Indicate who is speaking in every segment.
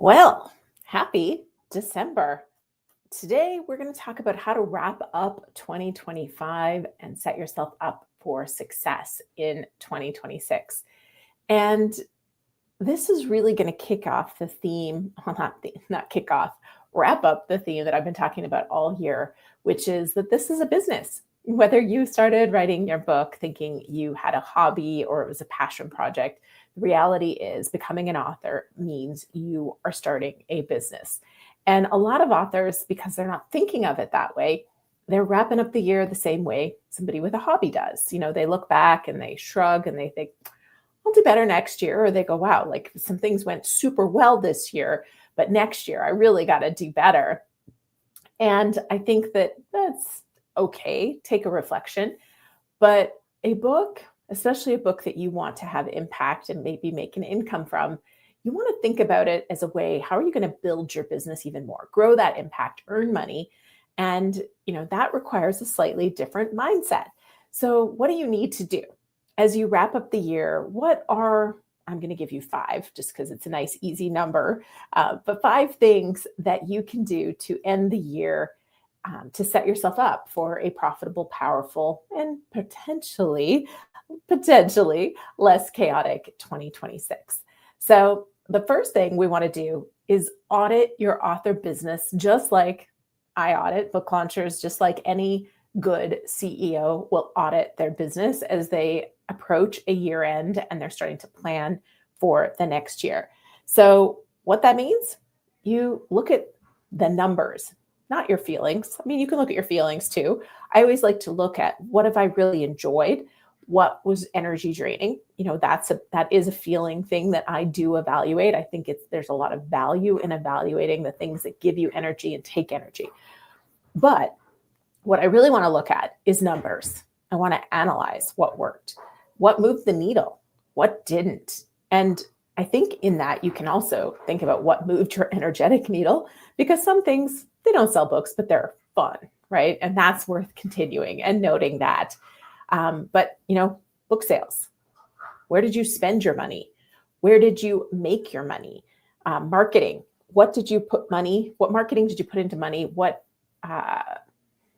Speaker 1: Well, happy December. Today, we're going to talk about how to wrap up 2025 and set yourself up for success in 2026. And this is really going to kick off the theme, well, not kick off, wrap up the theme that I've been talking about all year, which is that this is a business. Whether you started writing your book thinking you had a hobby or it was a passion project, the reality is becoming an author means you are starting a business. And a lot of authors, because they're not thinking of it that way, they're wrapping up the year the same way somebody with a hobby does. They look back and they shrug and they think, I'll do better next year. Or they go, wow, like some things went super well this year, but next year I really got to do better. And I think that that's okay. Take a reflection. But a book, especially a book that you want to have impact and maybe make an income from, you want to think about it as a way, how are you going to build your business even more, grow that impact, earn money? And, that requires a slightly different mindset. So what do you need to do as you wrap up the year? I'm going to give you five just because it's a nice, easy number, but five things that you can do to end the year to set yourself up for a profitable, powerful, and potentially less chaotic 2026. So the first thing we want to do is audit your author business, just like I audit book launchers, just like any good CEO will audit their business as they approach a year end and they're starting to plan for the next year. So what that means, you look at the numbers, not your feelings. I mean, you can look at your feelings too. I always like to look at what have I really enjoyed? What was energy draining? That is a feeling thing that I do evaluate. I think there's a lot of value in evaluating the things that give you energy and take energy. But what I really want to look at is numbers. I want to analyze what worked, what moved the needle, what didn't. And I think in that you can also think about what moved your energetic needle, because some things, they don't sell books, but they're fun, right? And that's worth continuing and noting that. But book sales, where did you spend your money? Where did you make your money? Marketing, what marketing did you put into money? What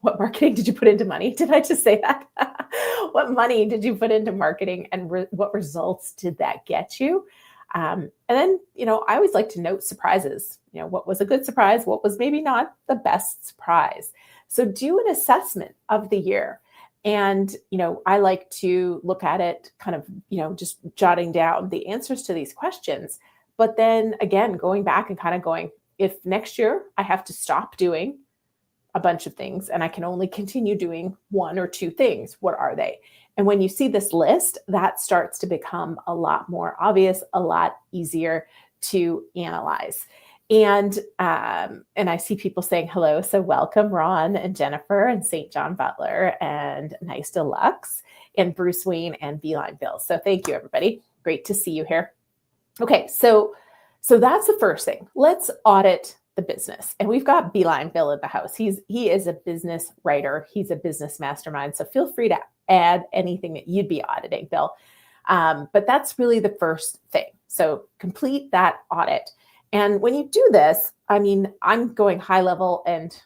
Speaker 1: marketing did you put into money? Did I just say that? What money did you put into marketing, and what results did that get you? And then, I always like to note surprises. What was a good surprise? What was maybe not the best surprise? So do an assessment of the year. And, I like to look at it kind of, just jotting down the answers to these questions. But then again, going back and kind of going, if next year I have to stop doing a bunch of things and I can only continue doing one or two things, what are they? And when you see this list, that starts to become a lot more obvious, a lot easier to analyze. And I see people saying hello. So welcome, Ron and Jennifer and St. John Butler and Nice Deluxe and Bruce Wayne and Beeline Bill. So thank you, everybody. Great to see you here. Okay, so that's the first thing. Let's audit the business. And we've got Beeline Bill in the house. He is a business writer. He's a business mastermind. So feel free to add anything that you'd be auditing, Bill. But that's really the first thing. So complete that audit. And when you do this, I mean, I'm going high level and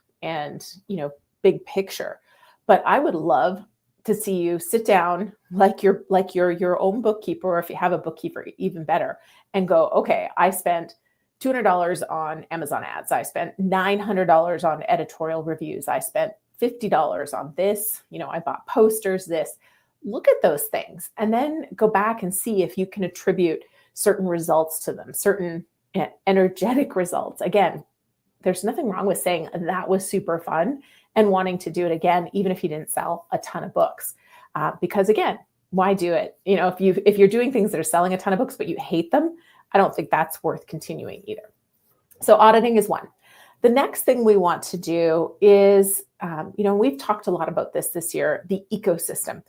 Speaker 1: big picture, but I would love to see you sit down like you're your own bookkeeper, or if you have a bookkeeper, even better, and go, okay, I spent $200 on Amazon ads. I spent $900 on editorial reviews. I spent $50 on this. I bought posters, this. Look at those things and then go back and see if you can attribute certain results to them, certain energetic results. Again, there's nothing wrong with saying that was super fun and wanting to do it again, even if you didn't sell a ton of books. Because again, why do it? If you're doing things that are selling a ton of books, but you hate them, I don't think that's worth continuing either. So auditing is one. The next thing we want to do is, we've talked a lot about this year, the ecosystem,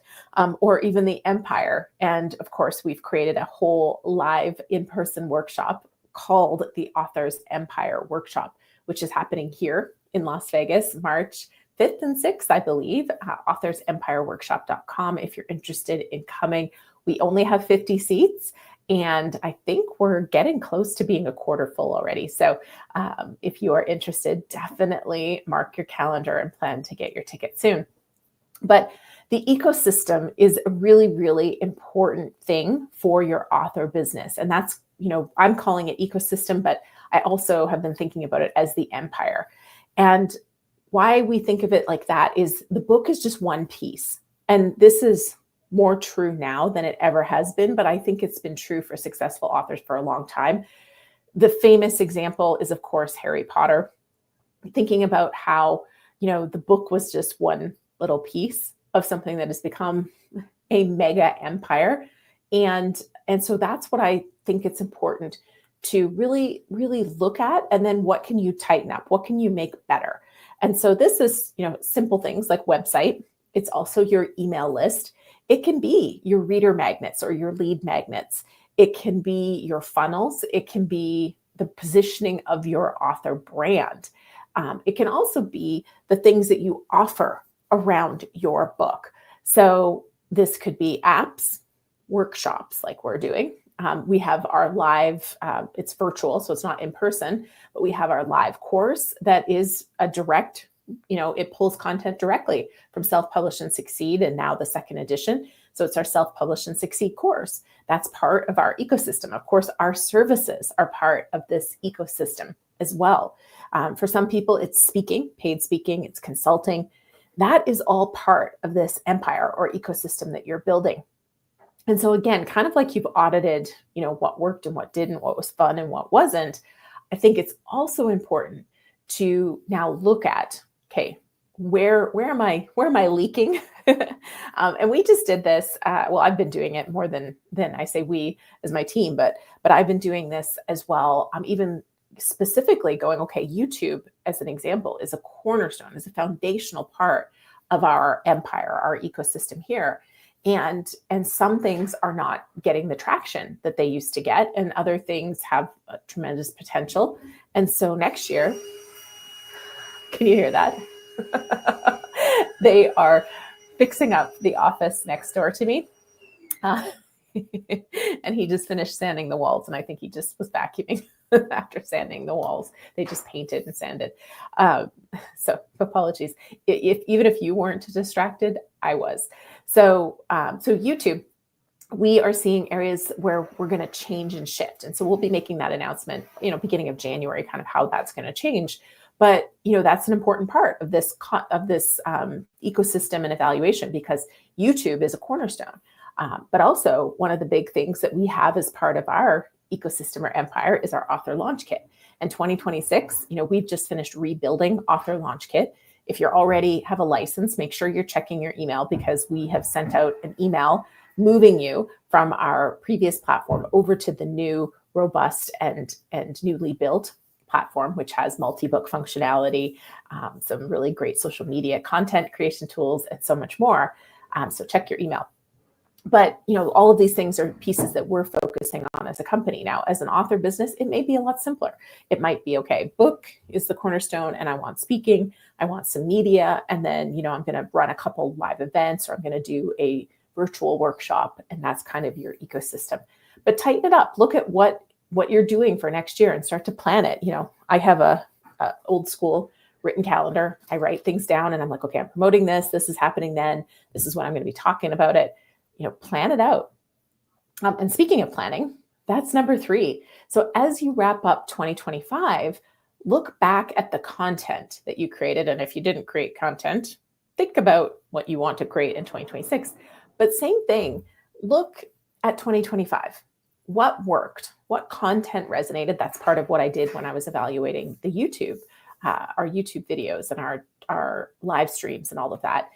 Speaker 1: or even the empire. And of course, we've created a whole live in-person workshop called the Authors Empire Workshop, which is happening here in Las Vegas, March 5th and 6th, I believe, authorsempireworkshop.com if you're interested in coming. We only have 50 seats. And I think we're getting close to being a quarter full already. So if you are interested, definitely mark your calendar and plan to get your ticket soon. But the ecosystem is a really, really important thing for your author business. And that's, I'm calling it ecosystem, but I also have been thinking about it as the empire. And why we think of it like that is the book is just one piece. And this is more true now than it ever has been, but I think it's been true for successful authors for a long time. The famous example is, of course, Harry Potter. Thinking about how, the book was just one little piece of something that has become a mega empire. And so that's what I think it's important to really, really look at. And then what can you tighten up? What can you make better? And so this is, simple things like website. It's also your email list. It can be your reader magnets or your lead magnets. It can be your funnels. It can be the positioning of your author brand. It can also be the things that you offer around your book. So this could be apps, workshops like we're doing. We have our live, it's virtual, so it's not in person, but we have our live course that is a direct, it pulls content directly from Self-Publish and Succeed, and now the second edition. So it's our Self-Publish and Succeed course. That's part of our ecosystem. Of course, our services are part of this ecosystem as well. For some people, it's speaking, paid speaking, it's consulting. That is all part of this empire or ecosystem that you're building. And so again, kind of like you've audited, what worked and what didn't, what was fun and what wasn't, I think it's also important to now look at, okay, where am I leaking? And we just did this. Well, I've been doing it more than I say we as my team, but I've been doing this as well. Even specifically going, okay, YouTube as an example is a cornerstone, is a foundational part of our empire, our ecosystem here. And some things are not getting the traction that they used to get, and other things have a tremendous potential. And so next year, can you hear that? They are fixing up the office next door to me. And he just finished sanding the walls, and I think he just was vacuuming after sanding the walls. They just painted and sanded. So apologies. Even if you weren't distracted, I was. So YouTube, we are seeing areas where we're going to change and shift. And so we'll be making that announcement, beginning of January, kind of how that's going to change. But, that's an important part of this ecosystem and evaluation, because YouTube is a cornerstone. But also one of the big things that we have as part of our ecosystem or empire is our author launch kit. And 2026, we've just finished rebuilding author launch kit. If you already have a license, make sure you're checking your email, because we have sent out an email moving you from our previous platform over to the new, robust and newly built platform, which has multi-book functionality, some really great social media content creation tools, and so much more. So check your email. But, all of these things are pieces that we're focusing on as a company. Now, as an author business, it may be a lot simpler. It might be, okay, book is the cornerstone, and I want speaking, I want some media, and then, I'm going to run a couple live events, or I'm going to do a virtual workshop, and that's kind of your ecosystem. But tighten it up. Look at what you're doing for next year and start to plan it. I have a old school written calendar. I write things down, and I'm like, okay, I'm promoting this. This is happening then. This is when I'm going to be talking about it. Plan it out. And speaking of planning, that's number 3. So as you wrap up 2025, look back at the content that you created. And if you didn't create content, think about what you want to create in 2026. But same thing, look at 2025. What worked? What content resonated? That's part of what I did when I was evaluating the YouTube, our YouTube videos and our live streams and all of that.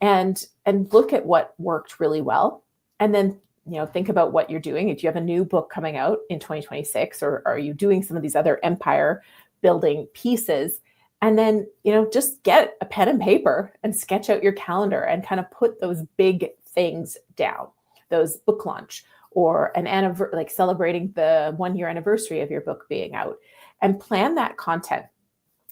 Speaker 1: And look at what worked really well. And then, think about what you're doing. If you have a new book coming out in 2026, or are you doing some of these other empire building pieces? And then, just get a pen and paper and sketch out your calendar and kind of put those big things down, those book launch or an anniversary, like celebrating the 1-year anniversary of your book being out, and plan that content.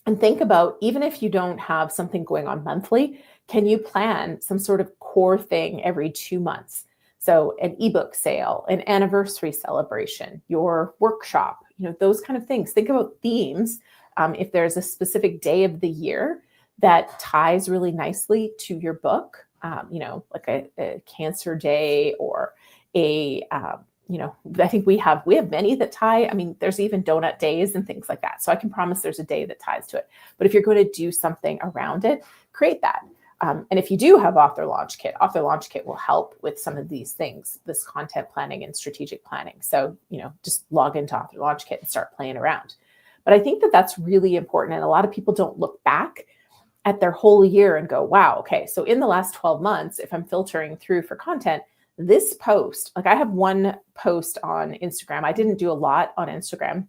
Speaker 1: And think about, even if you don't have something going on monthly, can you plan some sort of core thing every 2 months? So an ebook sale, an anniversary celebration, your workshop, those kind of things. Think about themes. If there's a specific day of the year that ties really nicely to your book, like a cancer day or I think we have many that tie. I mean, there's even donut days and things like that. So I can promise there's a day that ties to it. But if you're going to do something around it, create that. And if you do have Author Launch Kit will help with some of these things, this content planning and strategic planning. So, just log into Author Launch Kit and start playing around. But I think that that's really important. And a lot of people don't look back at their whole year and go, wow, okay, so in the last 12 months, if I'm filtering through for content, this post, like I have one post on Instagram. I didn't do a lot on Instagram.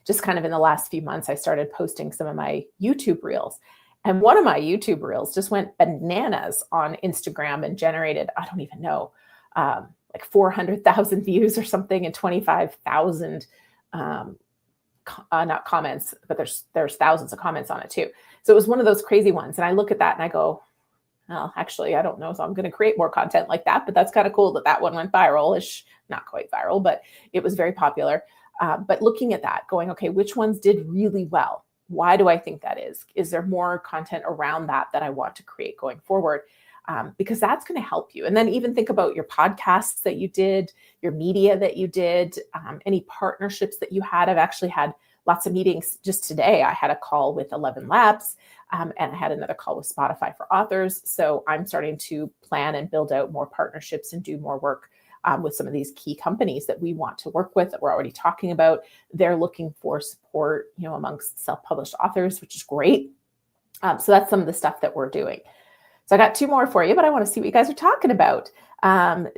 Speaker 1: Just kind of in the last few months, I started posting some of my YouTube reels. And one of my YouTube reels just went bananas on Instagram and generated, I don't even know, like 400,000 views or something and 25,000, not comments, but there's thousands of comments on it too. So it was one of those crazy ones. And I look at that and I go, well, actually, I don't know if I'm going to create more content like that, but that's kind of cool that one went viral-ish, not quite viral, but it was very popular. But looking at that, going, okay, which ones did really well? Why do I think that is? Is there more content around that I want to create going forward? Because that's going to help you. And then even think about your podcasts that you did, your media that you did, any partnerships that you had. I've actually had lots of meetings just today. I had a call with 11 Labs and I had another call with Spotify for Authors. So I'm starting to plan and build out more partnerships and do more work with some of these key companies that we want to work with that we're already talking about. They're looking for support, amongst self-published authors, which is great. So that's some of the stuff that we're doing. So I got two more for you, but I want to see what you guys are talking about.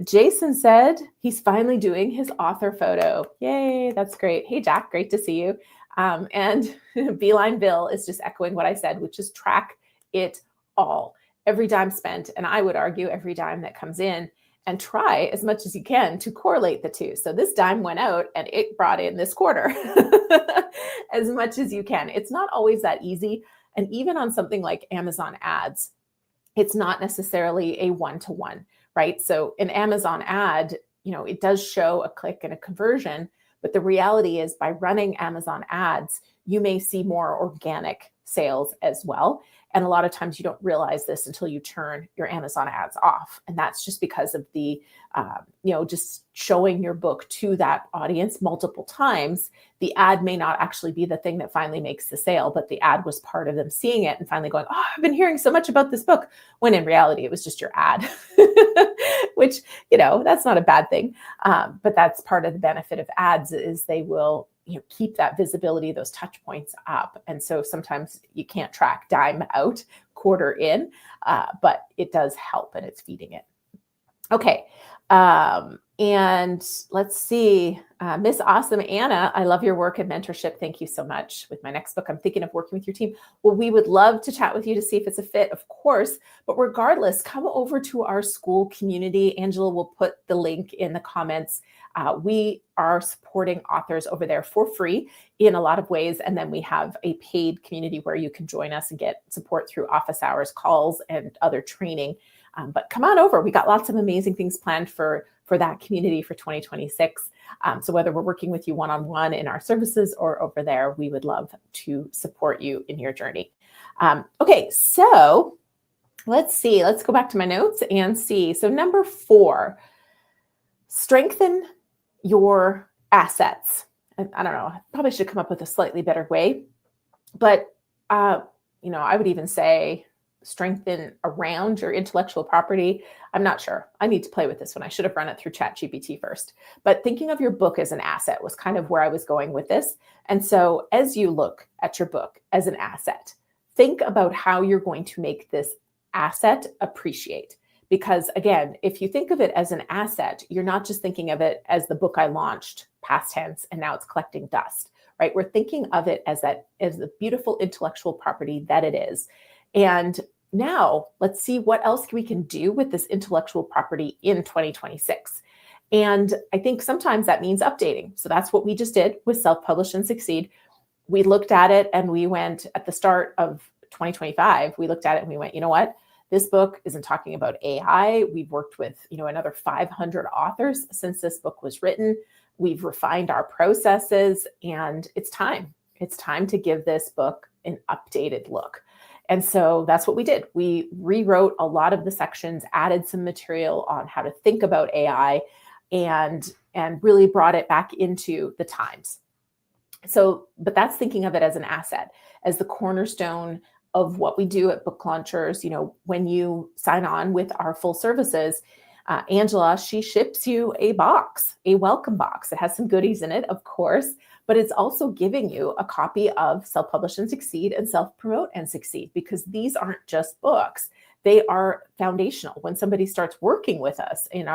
Speaker 1: Jason said he's finally doing his author photo. Yay, that's great. Hey, Jack, great to see you. And Beeline Bill is just echoing what I said, which is track it all. Every dime spent, and I would argue every dime that comes in, and try as much as you can to correlate the two. So this dime went out and it brought in this quarter as much as you can. It's not always that easy. And even on something like Amazon ads, it's not necessarily a one-to-one, right? So an Amazon ad, it does show a click and a conversion, but the reality is by running Amazon ads, you may see more organic sales as well. And a lot of times you don't realize this until you turn your Amazon ads off. And that's just because of the, just showing your book to that audience multiple times. The ad may not actually be the thing that finally makes the sale, but the ad was part of them seeing it and finally going, oh, I've been hearing so much about this book. When in reality, it was just your ad, which, that's not a bad thing. But that's part of the benefit of ads is they will keep that visibility, those touch points up. And so sometimes you can't track dime out, quarter in, but it does help and it's feeding it. Okay. And let's see, Miss Awesome Anna, I love your work and mentorship. Thank you so much. With my next book, I'm thinking of working with your team. Well, we would love to chat with you to see if it's a fit, of course, but regardless, come over to our school community. Angela will put the link in the comments. We are supporting authors over there for free in a lot of ways. And then we have a paid community where you can join us and get support through office hours, calls, and other training. But come on over. We got lots of amazing things planned for that community for 2026. So whether we're working with you one-on-one in our services or over there, we would love to support you in your journey. Okay, so let's see. Let's go back to my notes and see. So number 4, strengthen your assets. I don't know. I probably should come up with a slightly better way, but I would even say strengthen around your intellectual property. I'm not sure. I need to play with this one. I should have run it through ChatGPT first. But thinking of your book as an asset was kind of where I was going with this. And so as you look at your book as an asset, think about how you're going to make this asset appreciate. Because again, if you think of it as an asset, you're not just thinking of it as the book I launched, past tense, and now it's collecting dust, right? We're thinking of it as the beautiful intellectual property that it is. And now let's see what else we can do with this intellectual property in 2026. And I think sometimes that means updating. So that's what we just did with Self-Publish and Succeed. We looked at it and we went at the start of 2025, we looked at it and we went, you know what? This book isn't talking about AI. We've worked with, another 500 authors since this book was written. We've refined our processes, and it's time. It's time to give this book an updated look. And so that's what we did. We rewrote a lot of the sections, added some material on how to think about AI, and really brought it back into the times. So, but that's thinking of it as an asset, as the cornerstone of what we do at Book Launchers. When you sign on with our full services, Angela, she ships you a box, a welcome box. It has some goodies in it, of course, but it's also giving you a copy of Self-Publish and Succeed and Self-Promote and Succeed, because these aren't just books. They are foundational. When somebody starts working with us in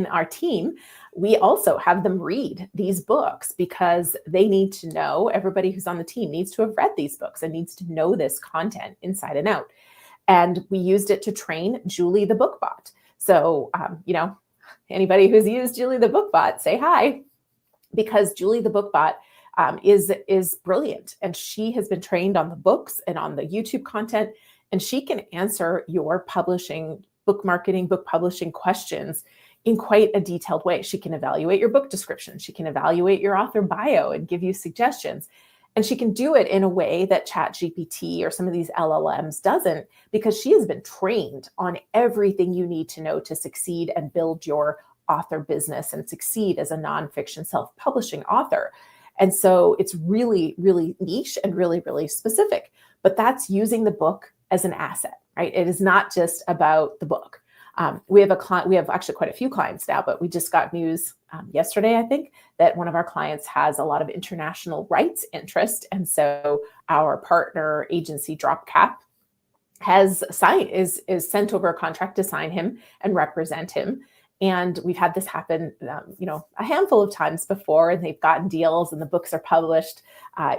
Speaker 1: our team, we also have them read these books, because they need to know, everybody who's on the team needs to have read these books and needs to know this content inside and out. And we used it to train Julie the BookBot. So, anybody who's used Julie the BookBot, say hi, because Julie the BookBot is brilliant, and she has been trained on the books and on the YouTube content, and she can answer your publishing, book marketing, book publishing questions in quite a detailed way. She can evaluate your book description. She can evaluate your author bio and give you suggestions. And she can do it in a way that ChatGPT or some of these LLMs doesn't, because she has been trained on everything you need to know to succeed and build your author business and succeed as a nonfiction self-publishing author. And so it's really, really niche and really, really specific. But that's using the book as an asset, right? It is not just about the book. We have actually quite a few clients now, but we just got news yesterday, I think, that one of our clients has a lot of international rights interest. And so our partner agency DropCap is sent over a contract to sign him and represent him. And we've had this happen, a handful of times before, and they've gotten deals and the books are published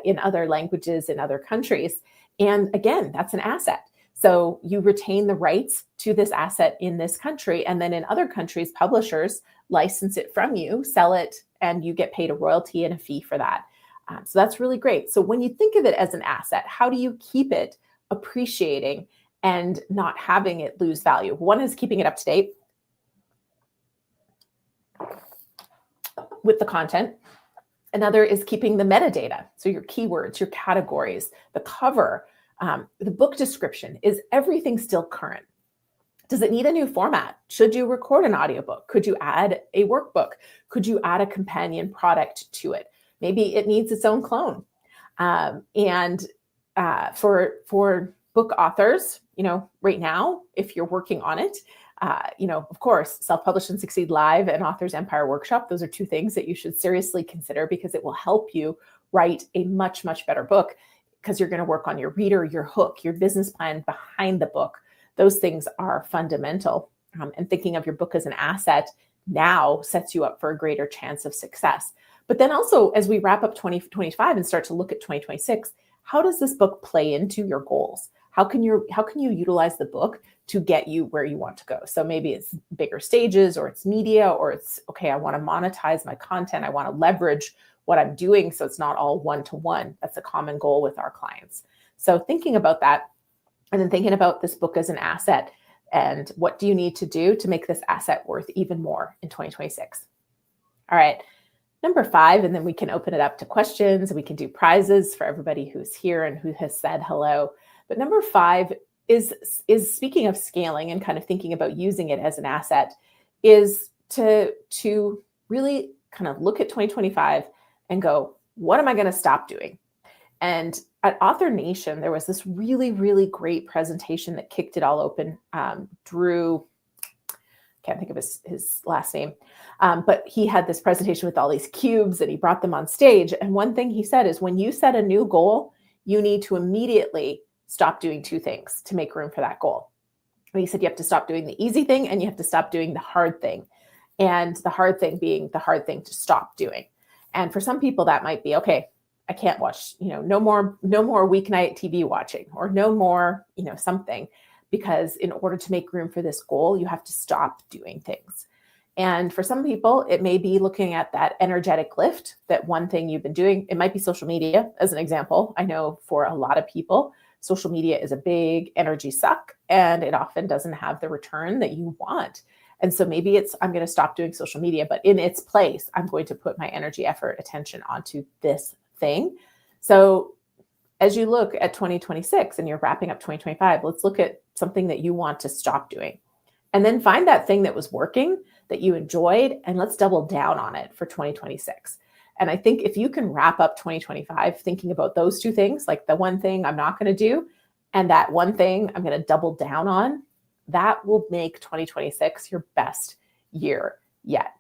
Speaker 1: in other languages in other countries. And again, that's an asset. So you retain the rights to this asset in this country, and then in other countries, publishers license it from you, sell it, and you get paid a royalty and a fee for that. So that's really great. So when you think of it as an asset, how do you keep it appreciating and not having it lose value? One is keeping it up to date with the content. Another is keeping the metadata. So your keywords, your categories, the cover, the book description. Is everything still current? Does it need a new format? Should you record an audiobook? Could you add a workbook? Could you add a companion product to it? Maybe it needs its own clone. For book authors, right now, if you're working on it, of course, Self-Publish and Succeed Live and Authors Empire Workshop, those are two things that you should seriously consider, because it will help you write a much, much better book, because you're going to work on your reader, your hook, your business plan behind the book. Those things are fundamental. And thinking of your book as an asset now sets you up for a greater chance of success. But then also, as we wrap up 2025 and start to look at 2026, how does this book play into your goals? How can you utilize the book to get you where you want to go? So maybe it's bigger stages, or it's media, or it's, okay, I want to monetize my content. I want to leverage what I'm doing so it's not all one-to-one. That's a common goal with our clients. So thinking about that, and then thinking about this book as an asset, and what do you need to do to make this asset worth even more in 2026? All right, number 5, and then we can open it up to questions, and we can do prizes for everybody who's here and who has said hello. But number 5 is speaking of scaling and kind of thinking about using it as an asset, is to really kind of look at 2025 and go, what am I going to stop doing? And at Author Nation, there was this really, really great presentation that kicked it all open. Drew, can't think of his last name, but he had this presentation with all these cubes, and he brought them on stage. And one thing he said is, when you set a new goal, you need to immediately stop doing 2 things to make room for that goal. And he said you have to stop doing the easy thing, and you have to stop doing the hard thing. And the hard thing being the hard thing to stop doing. And for some people, that might be, okay, I can't watch, no more weeknight TV watching, or no more, something, because in order to make room for this goal, you have to stop doing things. And for some people, it may be looking at that energetic lift, that one thing you've been doing. It might be social media, as an example. I know for a lot of people, social media is a big energy suck and it often doesn't have the return that you want. And so maybe it's, I'm going to stop doing social media, but in its place, I'm going to put my energy, effort, attention onto this thing. So as you look at 2026 and you're wrapping up 2025, let's look at something that you want to stop doing. And then find that thing that was working, that you enjoyed, and let's double down on it for 2026. And I think if you can wrap up 2025 thinking about those two things, like the one thing I'm not going to do and that one thing I'm going to double down on, that will make 2026 your best year yet.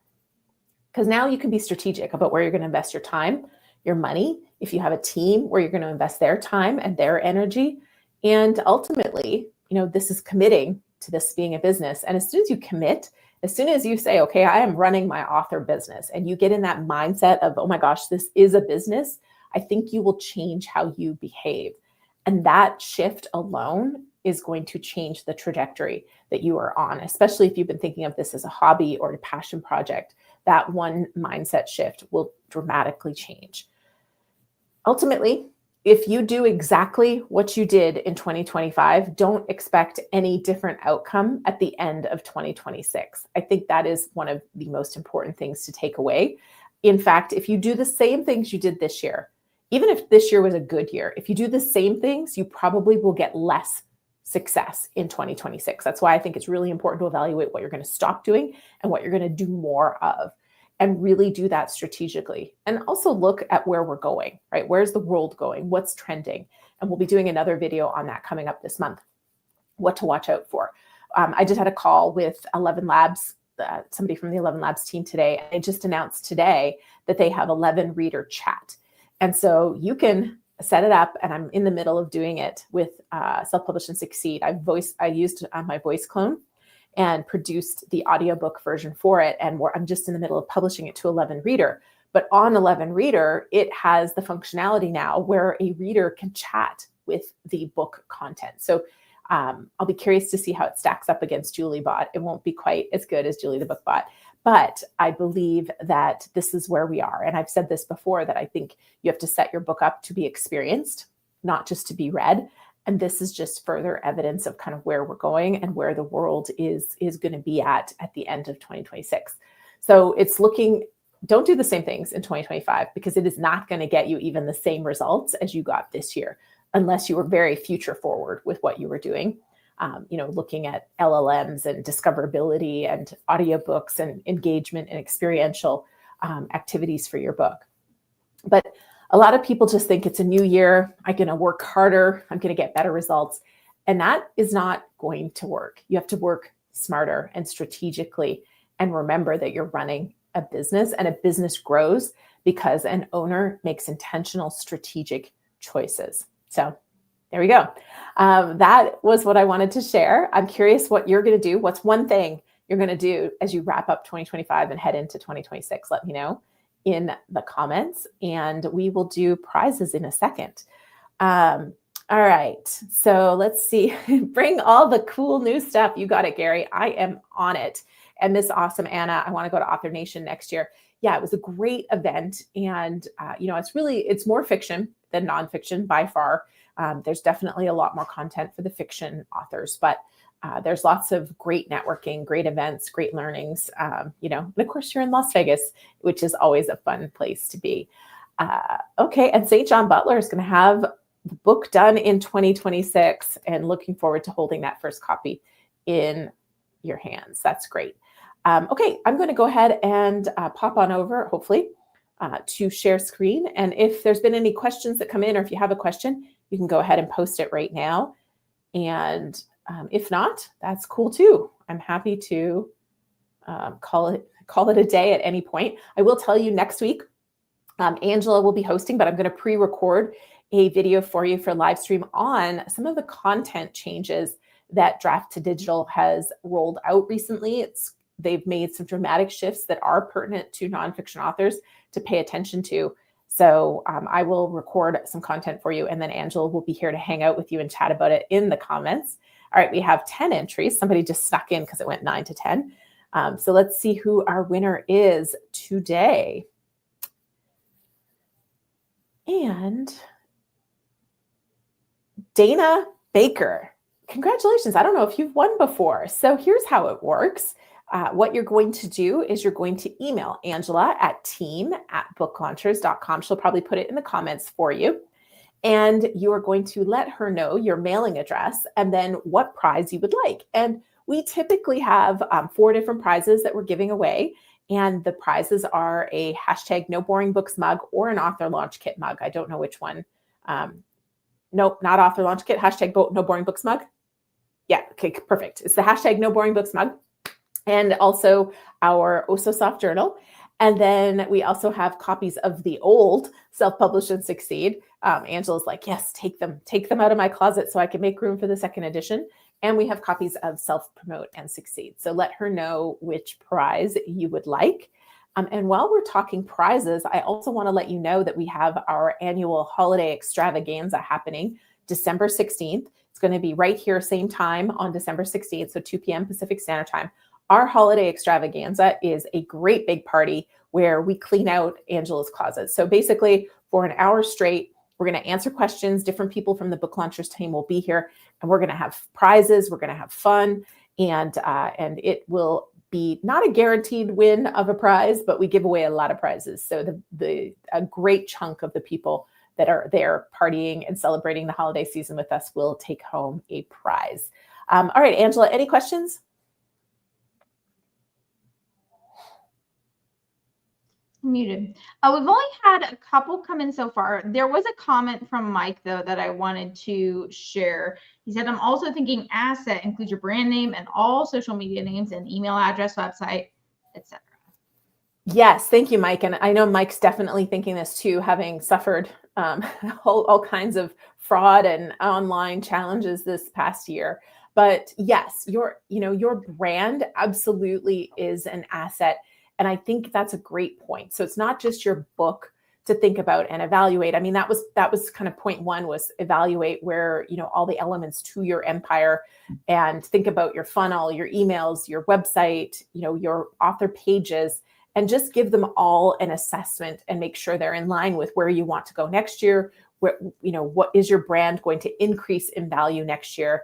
Speaker 1: Because now you can be strategic about where you're going to invest your time, your money, if you have a team where you're going to invest their time and their energy. And ultimately, this is committing to this being a business. And as soon as you commit, as soon as you say, okay, I am running my author business, and you get in that mindset of, oh my gosh, this is a business, I think you will change how you behave. And that shift alone is going to change the trajectory that you are on, especially if you've been thinking of this as a hobby or a passion project. That one mindset shift will dramatically change. Ultimately, if you do exactly what you did in 2025, don't expect any different outcome at the end of 2026. I think that is one of the most important things to take away. In fact, if you do the same things you did this year, even if this year was a good year, if you do the same things, you probably will get less success in 2026. That's why I think it's really important to evaluate what you're going to stop doing and what you're going to do more of, and really do that strategically. And also look at where we're going, right? Where's the world going? What's trending? And we'll be doing another video on that coming up this month, what to watch out for. I just had a call with 11 Labs, somebody from the 11 Labs team today. And they just announced today that they have 11 reader chat. And so you can set it up, and I'm in the middle of doing it with Self-Publish and Succeed. I used my voice clone and produced the audiobook version for it. And I'm just in the middle of publishing it to 11 Reader. But on 11 Reader, it has the functionality now where a reader can chat with the book content. So I'll be curious to see how it stacks up against JulieBot. It won't be quite as good as Julie the Book Bot, but I believe that this is where we are. And I've said this before, that I think you have to set your book up to be experienced, not just to be read. And this is just further evidence of kind of where we're going and where the world is going to be at the end of 2026. So it's looking, don't do the same things in 2025, because it is not going to get you even the same results as you got this year, unless you were very future forward with what you were doing. Looking at LLMs and discoverability and audiobooks and engagement and experiential activities for your book. But a lot of people just think it's a new year. I'm going to work harder. I'm going to get better results. And that is not going to work. You have to work smarter and strategically, and remember that you're running a business, and a business grows because an owner makes intentional strategic choices. So there we go. That was what I wanted to share. I'm curious what you're going to do. What's one thing you're going to do as you wrap up 2025 and head into 2026? Let me know in the comments, and we will do prizes in a second. All right, so let's see. Bring all the cool new stuff. You got it, Gary. I am on it. And Miss Awesome Anna, I want to go to Author Nation next year. Yeah, it was a great event, and it's more fiction than nonfiction by far. There's definitely a lot more content for the fiction authors, but there's lots of great networking, great events, great learnings, and of course you're in Las Vegas, which is always a fun place to be. Okay, and St. John Butler is going to have the book done in 2026, and looking forward to holding that first copy in your hands. That's great. Okay, I'm going to go ahead and pop on over, hopefully, to share screen. And if there's been any questions that come in, or if you have a question, you can go ahead and post it right now. And if not, that's cool too. I'm happy to call it a day at any point. I will tell you next week, Angela will be hosting, but I'm going to pre-record a video for you for live stream on some of the content changes that Draft to Digital has rolled out recently. They've made some dramatic shifts that are pertinent to nonfiction authors to pay attention to. So I will record some content for you, and then Angela will be here to hang out with you and chat about it in the comments. All right, we have 10 entries. Somebody just snuck in because it went 9 to 10. So let's see who our winner is today. And Dana Baker. Congratulations. I don't know if you've won before. So here's how it works. What you're going to do is you're going to email Angela at team@booklaunchers.com. She'll probably put it in the comments for you. And you are going to let her know your mailing address and then what prize you would like. And we typically have 4 different prizes that we're giving away. And the prizes are a hashtag No Boring Books mug or an author launch kit mug. I don't know which one. Nope, not author launch kit. Hashtag No Boring Books mug. Yeah, okay, perfect. It's the hashtag No Boring Books mug. And also our Oh So Soft journal. And then we also have copies of the old Self-Publish and Succeed. Angela's like, yes, take them out of my closet so I can make room for the second edition. And we have copies of Self-Promote and Succeed. So let her know which prize you would like. And while we're talking prizes, I also want to let you know that we have our annual holiday extravaganza happening December 16th. It's going to be right here, same time on December 16th, so 2 p.m. Pacific Standard Time. Our holiday extravaganza is a great big party where we clean out Angela's closet. So basically, for an hour straight, we're going to answer questions. Different people from the Book Launchers team will be here, and we're going to have prizes. We're going to have fun, and it will be not a guaranteed win of a prize, but we give away a lot of prizes. So a great chunk of the people that are there partying and celebrating the holiday season with us will take home a prize. All right, Angela, any questions?
Speaker 2: Muted. We've only had a couple come in so far. There was a comment from Mike, though, that I wanted to share. He said, I'm also thinking asset includes your brand name and all social media names and email address, website, etc.
Speaker 1: Yes, thank you, Mike. And I know Mike's definitely thinking this too, having suffered all kinds of fraud and online challenges this past year. But yes, your brand absolutely is an asset. And I think that's a great point. So it's not just your book to think about and evaluate. I mean, that was kind of point one, was evaluate where, all the elements to your empire, and think about your funnel, your emails, your website, your author pages, and just give them all an assessment and make sure they're in line with where you want to go next year. What is your brand going to increase in value next year?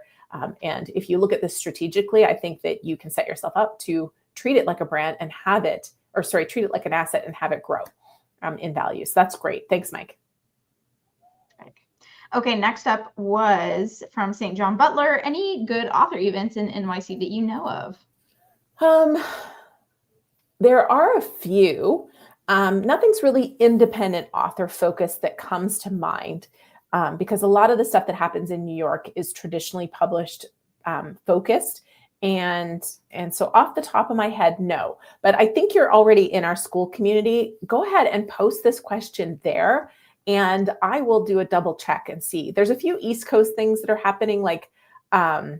Speaker 1: And if you look at this strategically, I think that you can set yourself up to treat it like a brand and treat it like an asset and have it grow in value. So that's great. Thanks, Mike.
Speaker 2: Okay, next up was from St. John Butler. Any good author events in NYC that you know of?
Speaker 1: There are a few. Nothing's really independent author focused that comes to mind, because a lot of the stuff that happens in New York is traditionally published focused. And so off the top of my head, no. But I think you're already in our school community. Go ahead and post this question there, and I will do a double check and see. There's a few East Coast things that are happening, like I'm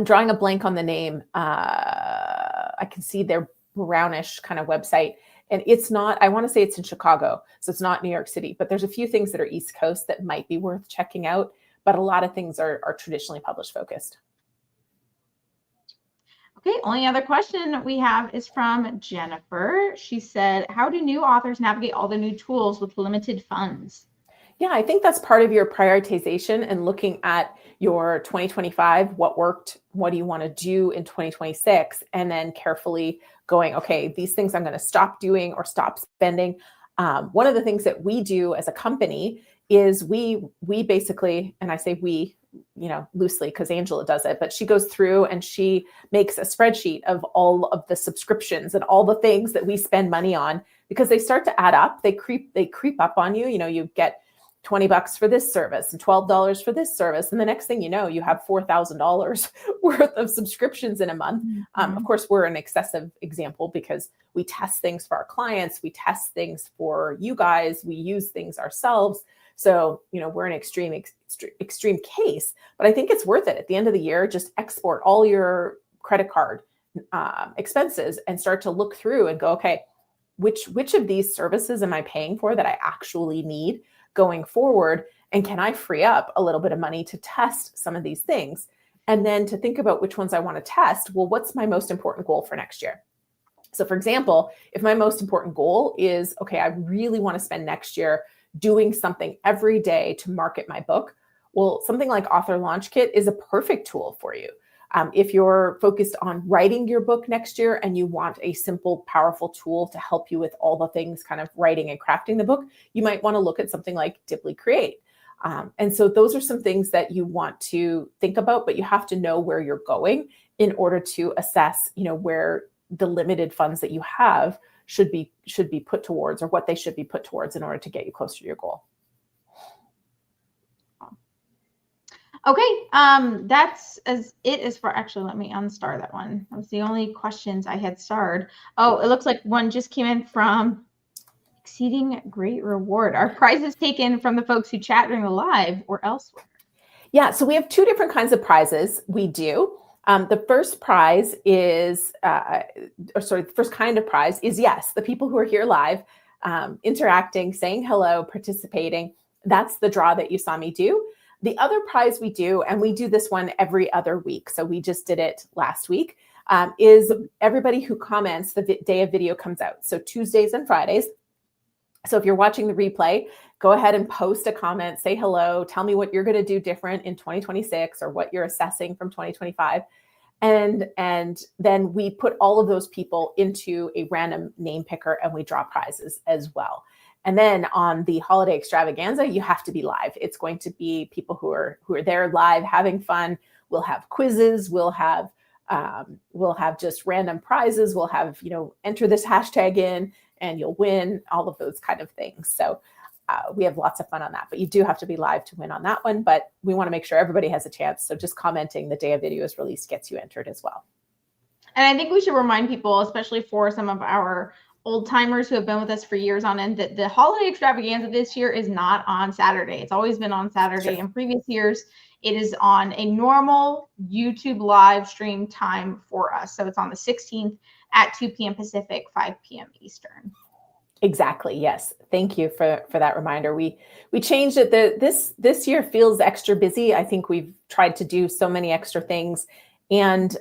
Speaker 1: drawing a blank on the name. I can see their brownish kind of website. And it's not, I want to say it's in Chicago, so it's not New York City, but there's a few things that are East Coast that might be worth checking out. But a lot of things are traditionally published focused.
Speaker 2: Okay, only other question we have is from Jennifer. She said, how do new authors navigate all the new tools with limited funds?
Speaker 1: Yeah, I think that's part of your prioritization and looking at your 2025, what worked, what do you want to do in 2026, and then carefully going, okay, these things I'm going to stop doing or stop spending. One of the things that we do as a company is we basically, and I say we, loosely because Angela does it, but she goes through and she makes a spreadsheet of all of the subscriptions and all the things that we spend money on, because they start to add up. They creep up on you. You get $20 for this service and $12 for this service. And the next thing you know, you have $4,000 worth of subscriptions in a month. Of course, we're an excessive example because we test things for our clients. We test things for you guys. We use things ourselves. So, we're an extreme case, but I think it's worth it. At the end of the year, just export all your credit card expenses and start to look through and go, okay, which of these services am I paying for that I actually need going forward? And can I free up a little bit of money to test some of these things? And then to think about which ones I want to test. Well, what's my most important goal for next year? So for example, if my most important goal is, okay, I really want to spend next year doing something every day to market my book, Well, something like Author Launch Kit is a perfect tool for you. If you're focused on writing your book next year and you want a simple, powerful tool to help you with all the things kind of writing and crafting the book, you might want to look at something like Dibbly Create. And so those are some things that you want to think about, but you have to know where you're going in order to assess, where the limited funds that you have should be put towards, or what they should be put towards in order to get you closer to your goal.
Speaker 2: Okay, that's as far. Actually, let me unstar that one. That was the only questions I had starred. Oh, it looks like one just came in from Exceeding Great Reward. Are prizes taken from the folks who chat during the live or elsewhere?
Speaker 1: Yeah, so we have two different kinds of prizes. We do. The first prize is, the first kind of prize is, yes, the people who are here live, interacting, saying hello, participating. That's the draw that you saw me do. The other prize we do, and we do this one every other week, so we just did it last week, is everybody who comments the day a video comes out. So Tuesdays and Fridays. So if you're watching the replay, go ahead and post a comment, say hello, tell me what you're going to do different in 2026 or what you're assessing from 2025. And then we put all of those people into a random name picker and we draw prizes as well. And then on the holiday extravaganza, you have to be live. It's going to be people who are there live having fun. We'll have quizzes. We'll have just random prizes. We'll have, enter this hashtag in and you'll win, all of those kind of things. So we have lots of fun on that, but you do have to be live to win on that one. But we want to make sure everybody has a chance. So just commenting the day a video is released gets you entered as well.
Speaker 2: And I think we should remind people, especially for some of our old timers who have been with us for years on end, that the holiday extravaganza this year is not on Saturday. It's always been on Saturday.
Speaker 1: Sure.
Speaker 2: In previous years, it is on a normal YouTube live stream time for us. So it's on the 16th at 2 p.m. Pacific, 5 p.m. Eastern.
Speaker 1: Exactly. Yes. Thank you for that reminder. We changed it. This year feels extra busy. I think we've tried to do so many extra things, and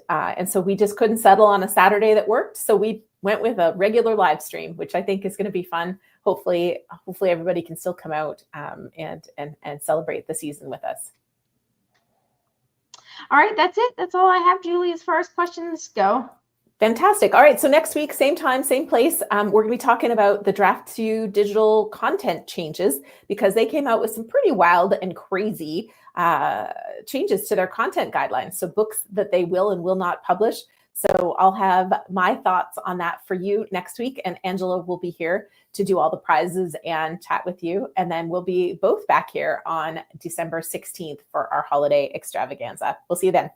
Speaker 1: so we just couldn't settle on a Saturday that worked. So we went with a regular live stream, which I think is going to be fun. Hopefully everybody can still come out and celebrate the season with us.
Speaker 2: All right, that's it. That's all I have, Julie, as far as questions go.
Speaker 1: Fantastic. All right. So next week, same time, same place, we're going to be talking about the Draft2 digital content changes, because they came out with some pretty wild and crazy changes to their content guidelines. So books that they will and will not publish. So I'll have my thoughts on that for you next week. And Angela will be here to do all the prizes and chat with you. And then we'll be both back here on December 16th for our holiday extravaganza. We'll see you then.